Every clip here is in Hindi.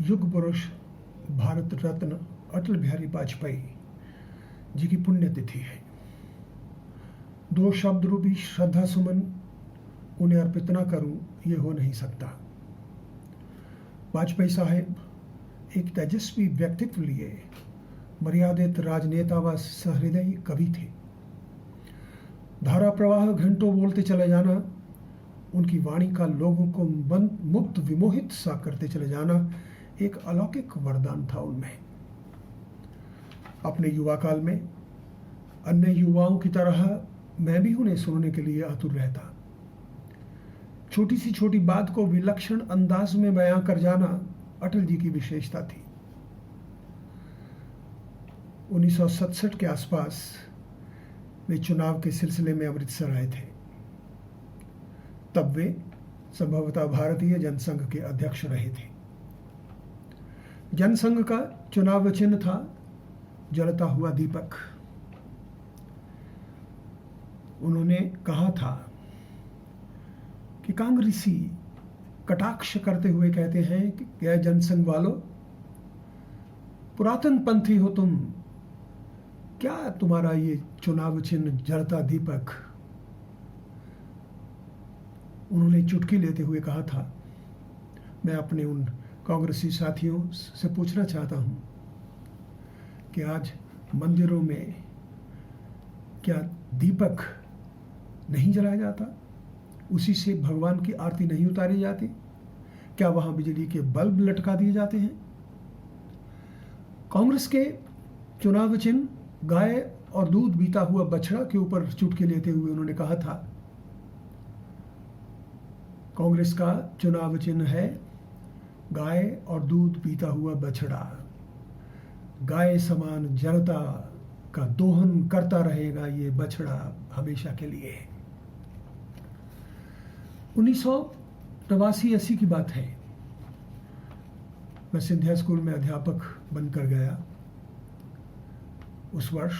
युग पुरुष भारत रत्न अटल बिहारी वाजपेयी जी की पुण्यतिथि है। दो शब्द रूपी श्रद्धा सुमन उन्हें अर्पित न करूं ये हो नहीं सकता। वाजपेयी साहब एक तेजस्वी व्यक्तित्व लिए मर्यादित राजनेता व सहृदयी कवि थे। धारा प्रवाह घंटों बोलते चले जाना, उनकी वाणी का लोगों को मुक्त विमोहित सा करते चले जाना एक अलौकिक वरदान था उनमें। अपने युवा काल में अन्य युवाओं की तरह मैं भी उन्हें सुनने के लिए आतुर रहता। छोटी सी छोटी बात को विलक्षण अंदाज में बयां कर जाना अटल जी की विशेषता थी। 1967 के आसपास वे चुनाव के सिलसिले में अमृतसर आए थे। तब वे संभवतः भारतीय जनसंघ के अध्यक्ष रहे थे। जनसंघ का चुनाव चिन्ह था जलता हुआ दीपक। उन्होंने कहा था कि कांग्रेसी कटाक्ष करते हुए कहते हैं कि क्या जनसंघ वालों, पुरातन पंथी हो तुम, क्या तुम्हारा ये चुनाव चिन्ह जलता दीपक। उन्होंने चुटकी लेते हुए कहा था, मैं अपने उन कांग्रेसी साथियों से पूछना चाहता हूं कि आज मंदिरों में क्या दीपक नहीं जलाया जाता? उसी से भगवान की आरती नहीं उतारी जाती? क्या वहां बिजली के बल्ब लटका दिए जाते हैं? कांग्रेस के चुनाव चिन्ह गाय और दूध बीता हुआ बछड़ा के ऊपर चुटकी लेते हुए उन्होंने कहा था, कांग्रेस का चुनाव चिन्ह है गाय और दूध पीता हुआ बछड़ा। गाय समान जनता का दोहन करता रहेगा ये बछड़ा हमेशा के लिए। 1989-80 की बात है। मैं सिंधिया स्कूल में अध्यापक बनकर गया। उस वर्ष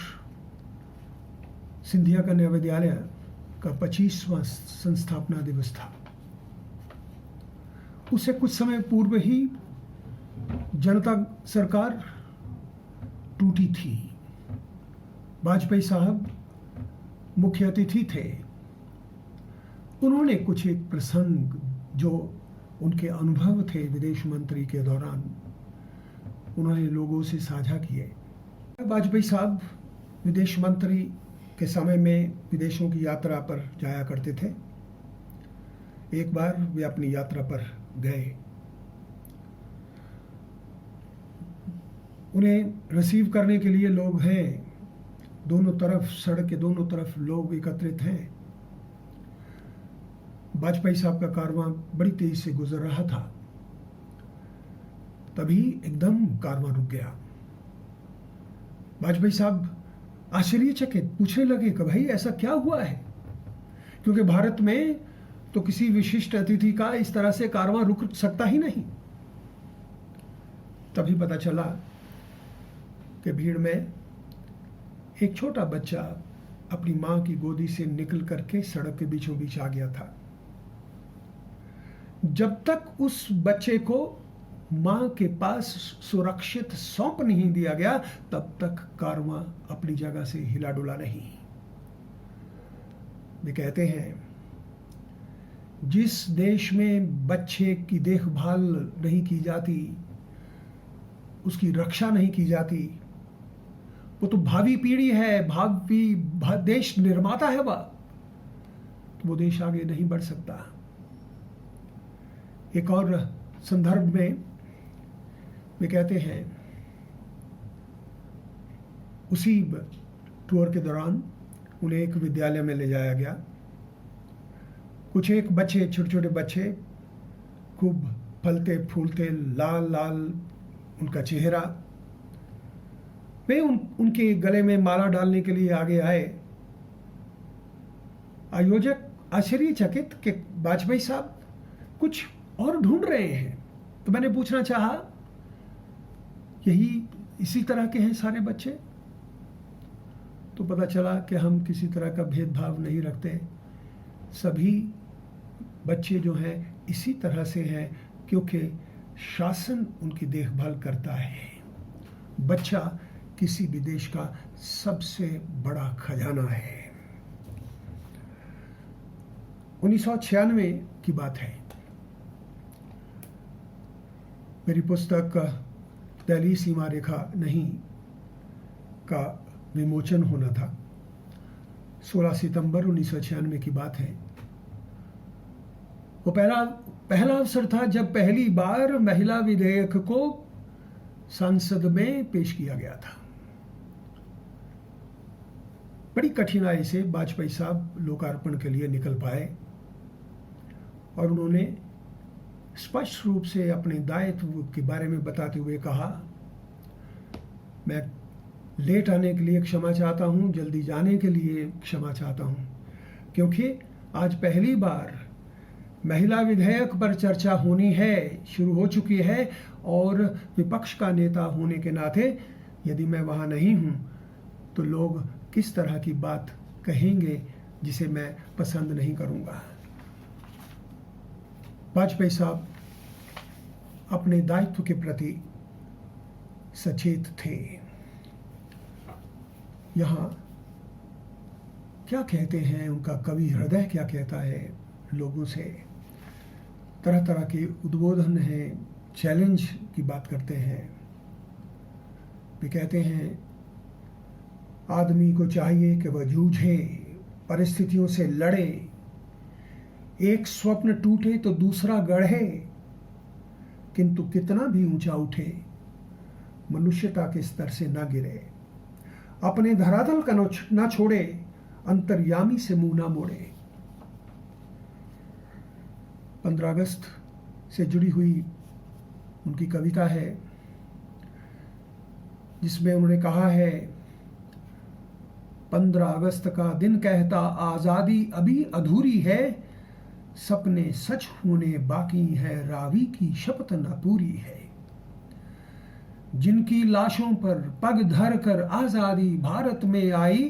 सिंधिया कन्या विद्यालय का 25वां संस्थापना दिवस था। उससे कुछ समय पूर्व ही जनता सरकार टूटी थी। वाजपेयी साहब मुख्य अतिथि थे। उन्होंने कुछ एक प्रसंग जो उनके अनुभव थे विदेश मंत्री के दौरान, उन्होंने लोगों से साझा किए। वाजपेयी साहब विदेश मंत्री के समय में विदेशों की यात्रा पर जाया करते थे। एक बार वे अपनी यात्रा पर गए। उन्हें रिसीव करने के लिए लोग हैं, दोनों तरफ सड़क के दोनों तरफ लोग एकत्रित हैं। वाजपेयी साहब का कारवां बड़ी तेजी से गुजर रहा था। तभी एकदम कारवां रुक गया। वाजपेयी साहब आश्चर्यचकित पूछने लगे कि भाई ऐसा क्या हुआ है, क्योंकि भारत में तो किसी विशिष्ट अतिथि का इस तरह से कारवां रुक सकता ही नहीं। तभी पता चला कि भीड़ में एक छोटा बच्चा अपनी मां की गोदी से निकल करके सड़क के बीचों बीच आ गया था। जब तक उस बच्चे को मां के पास सुरक्षित सौंप नहीं दिया गया, तब तक कारवां अपनी जगह से हिला डुला नहीं। वे कहते हैं, जिस देश में बच्चे की देखभाल नहीं की जाती, उसकी रक्षा नहीं की जाती, वो तो भावी पीढ़ी है, भावी देश निर्माता है वह, तो वो देश आगे नहीं बढ़ सकता। एक और संदर्भ में वे कहते हैं, उसी टूर के दौरान उन्हें एक विद्यालय में ले जाया गया। कुछ एक बच्चे, छोटे छोटे बच्चे, खूब फलते फूलते, लाल लाल उनका चेहरा, वे उनके गले में माला डालने के लिए आगे आए। आयोजक आश्चर्यचकित कि वाजपेयी साहब कुछ और ढूंढ रहे हैं। तो मैंने पूछना चाहा, यही इसी तरह के हैं सारे बच्चे? तो पता चला कि हम किसी तरह का भेदभाव नहीं रखते। सभी बच्चे जो हैं इसी तरह से हैं, क्योंकि शासन उनकी देखभाल करता है। बच्चा किसी भी देश का सबसे बड़ा खजाना है। 1996 की बात है। मेरी पुस्तक दहलीज सीमा रेखा नहीं का विमोचन होना था। 16 सितंबर 1996 की बात है। वो पहला अवसर था जब पहली बार महिला विधेयक को संसद में पेश किया गया था। बड़ी कठिनाई से वाजपेयी साहब लोकार्पण के लिए निकल पाए और उन्होंने स्पष्ट रूप से अपने दायित्व के बारे में बताते हुए कहा, मैं लेट आने के लिए क्षमा चाहता हूं, जल्दी जाने के लिए क्षमा चाहता हूं, क्योंकि आज पहली बार महिला विधेयक पर चर्चा होनी है, शुरू हो चुकी है, और विपक्ष का नेता होने के नाते यदि मैं वहां नहीं हूं तो लोग किस तरह की बात कहेंगे जिसे मैं पसंद नहीं करूंगा। वाजपेयी साहब अपने दायित्व के प्रति सचेत थे। यहाँ क्या कहते हैं, उनका कवि हृदय क्या कहता है लोगों से, तरह तरह के उद्बोधन हैं, चैलेंज की बात करते हैं। वे कहते हैं, आदमी को चाहिए कि वह जूझे, परिस्थितियों से लड़े, एक स्वप्न टूटे तो दूसरा गढ़े, किंतु कितना भी ऊंचा उठे मनुष्यता के स्तर से ना गिरे, अपने धरातल का ना छोड़े, अंतर्यामी से मुंह ना मोड़े। 15 अगस्त से जुड़ी हुई उनकी कविता है जिसमें उन्होंने कहा है, 15 अगस्त का दिन कहता आज़ादी अभी अधूरी है, सपने सच होने बाकी है, रावी की शपथ न पूरी है। जिनकी लाशों पर पग धर कर आज़ादी भारत में आई,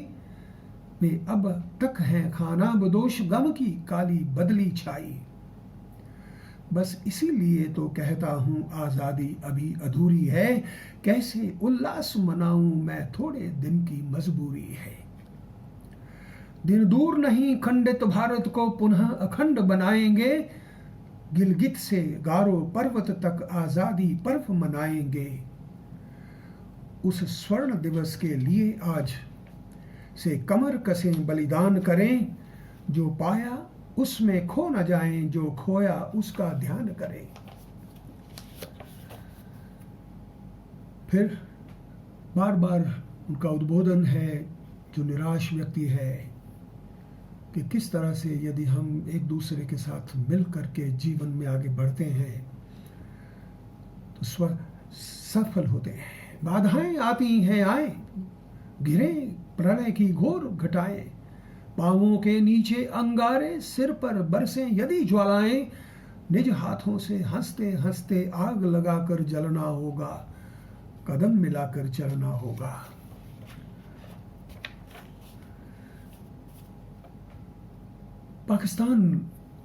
वे अब तक हैं खाना बदोश, गम की काली बदली छाई। बस इसीलिए तो कहता हूं आज़ादी अभी अधूरी है, कैसे उल्लास मनाऊं मैं, थोड़े दिन की मजबूरी है। दिन दूर नहीं खंडित भारत को पुनः अखंड बनाएंगे, गिलगित से गारो पर्वत तक आज़ादी पर्व मनाएंगे। उस स्वर्ण दिवस के लिए आज से कमर कसें बलिदान करें, जो पाया उसमें खो न जाएं, जो खोया उसका ध्यान करें। फिर बार बार उनका उद्बोधन है जो निराश व्यक्ति है कि किस तरह से यदि हम एक दूसरे के साथ मिल करके जीवन में आगे बढ़ते हैं तो सफल होते हैं। बाधाएं आती हैं आए, घिरे प्रलय की घोर घटाएं, पांवों के नीचे अंगारे, सिर पर बरसें यदि ज्वालाएं, निज हाथों से हंसते हंसते आग लगाकर जलना होगा, कदम मिलाकर चलना होगा। पाकिस्तान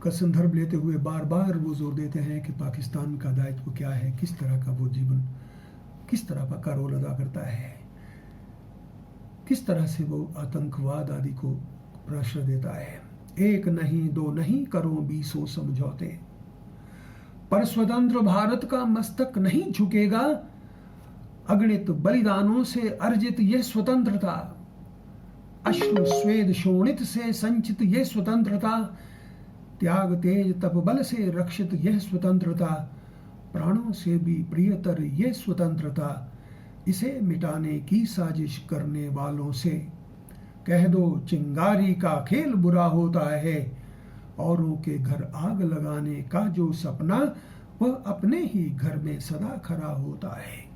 का संदर्भ लेते हुए बार बार वो जोर देते हैं कि पाकिस्तान का दायित्व क्या है, किस तरह का वो जीवन, किस तरह का रोल अदा करता है, किस तरह से वो आतंकवाद आदि को प्रश्रय देता है। एक नहीं दो नहीं करो 20 समझौते, पर स्वतंत्र भारत का मस्तक नहीं झुकेगा, अगणित बलिदानों से अर्जित यह स्वतंत्रता, अश्रु स्वेद शोणित से संचित यह स्वतंत्रता, त्याग तेज तप बल से रक्षित यह स्वतंत्रता, प्राणों से भी प्रियतर यह स्वतंत्रता, इसे मिटाने की साजिश करने वालों से कह दो चिंगारी का खेल बुरा होता है, औरों के घर आग लगाने का जो सपना वह अपने ही घर में सदा खरा होता है।